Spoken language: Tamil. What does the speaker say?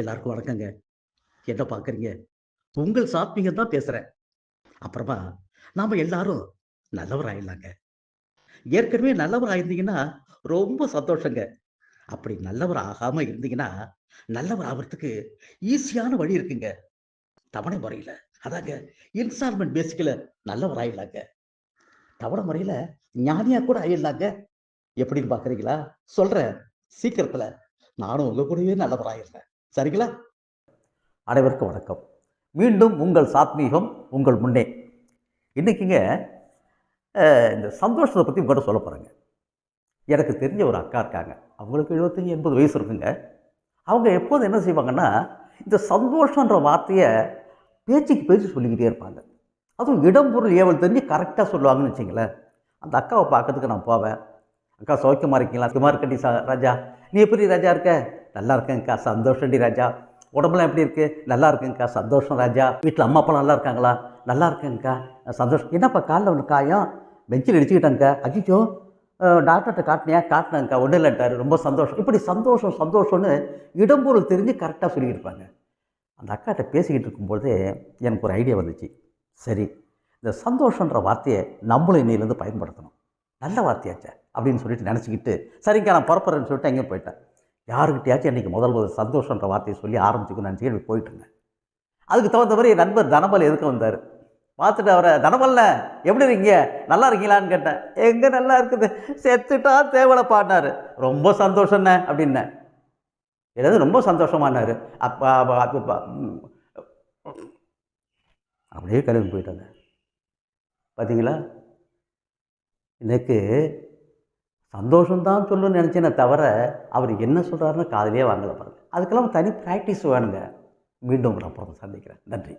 எல்லாருக்கும் வணக்கங்க. என்ன பார்க்குறீங்க? உங்கள் சாத்வீகம் தான் பேசுறேன். அப்புறமா நாம எல்லாரும் நல்லவராயிடலாங்க. ஏற்கனவே நல்லவர் ஆயிருந்தீங்கன்னா, ரொம்ப சந்தோஷங்க. அப்படி நல்லவர் ஆகாம இருந்தீங்கன்னா, நல்லவர் ஆவறதுக்கு ஈஸியான வழி இருக்குங்க. தவணை முறையில. அதாங்க இன்ஸ்டால்மென்ட் பேசிஸ்ல நல்லவர் ஆயிடலாங்க. தவணை முறையில ஞானியா கூட ஆயிடலாங்க. எப்படின்னு பார்க்குறீங்களா? சொல்றேன். சீக்கிரத்துல நானும் உங்க கூடவே நல்லவர் ஆயிடுறேன். சரிங்களா? அனைவருக்கும் வணக்கம். மீண்டும் உங்கள் சாத்வீகம் உங்கள் முன்னே. இன்றைக்கிங்க இந்த சந்தோஷத்தை பற்றி உங்கள்கிட்ட சொல்ல போகிறேங்க. எனக்கு தெரிஞ்ச ஒரு அக்கா இருக்காங்க. அவங்களுக்கு 75, 80 வயசு இருக்குங்க. அவங்க எப்போதும் என்ன செய்வாங்கன்னா, இந்த சந்தோஷன்ற வார்த்தையை பேச்சுக்கு பேச்சு சொல்லிக்கிட்டே இருப்பாங்க. அதுவும் இடம் பொருள் ஏவல் தெரிஞ்சு கரெக்டாக சொல்லுவாங்கன்னு வச்சுங்களேன். அந்த அக்காவை பார்க்கறதுக்கு நான் போவேன். அக்கா சௌக்கியமாக இருக்கீங்களா? சும்மா இருக்கண்டி ராஜா. நீ எப்படி ராஜா இருக்க? நல்லா இருக்கேங்க்கா. சந்தோஷம்டி ராஜா. உடம்புலாம் எப்படி இருக்குது? நல்லா இருக்குங்கக்கா. சந்தோஷம் ராஜா. வீட்டில் அம்மா அப்பா நல்லா இருக்காங்களா? நல்லா இருக்கேங்க்கா. சந்தோஷம். என்னப்பா காலில் ஒன்று காயம்? பெஞ்சில் இடிச்சுக்கிட்டேங்க்கா. அஜிச்சோ, டாக்டர்கிட்ட காட்டினியா? காட்டினேங்க்கா. ஒன்றும் இல்லைன்ட்டாரு. ரொம்ப சந்தோஷம். இப்படி சந்தோஷம் சந்தோஷம்னு இடம்பொருள் தெரிஞ்சு கரெக்டாக சொல்லிக்கிட்டு இருப்பாங்க. அந்த அக்காட்ட பேசிக்கிட்டு இருக்கும்போதே எனக்கு ஒரு ஐடியா வந்துச்சு. சரி, இந்த சந்தோஷன்ற வார்த்தையை நம்மளும் இன்னையிலேருந்து பயன்படுத்தணும். நல்ல வார்த்தையாச்சே அப்படின்னு சொல்லிட்டு நினச்சிக்கிட்டு, சரிங்க நான் புறப்படுறேன்னு சொல்லிட்டு எங்கேயும் போயிட்டேன். யாருக்கிட்டையாச்சும் இன்றைக்கி முதல் சந்தோஷன்ற வார்த்தையை சொல்லி ஆரம்பிச்சுக்கணும்னு நினச்சிக்கிட்டு போயிட்டுருந்தேன். அதுக்கு தகுந்த மாதிரி என் நண்பர் தனபால் எதுக்க வந்தார். பார்த்துட்டு அவரை, தனபால்ல எப்படி இருக்கீங்க? நல்லா இருக்கீங்களான்னு கேட்டேன். எங்கே நல்லா இருக்குது, செத்துட்டா தேவலை பாடினார். ரொம்ப சந்தோஷண்ணே அப்படின்னேன். ஏதாவது ரொம்ப சந்தோஷமானார். அப்பா அப்பா அப்படியே கிளம்பி போயிட்டாங்க. பார்த்தீங்களா, எனக்கு சந்தோஷம்தான் சொல்லணும்னு நினச்சேனே தவிர, அவர் என்ன சொல்கிறாருன்னு காதுலேயே வாங்கலை பாருங்க. அதுக்கெல்லாம் தனி ப்ராக்டிஸ் வேணுங்க. மீண்டும் உங்களை அப்புறம் சந்திக்கிறேன். நன்றி.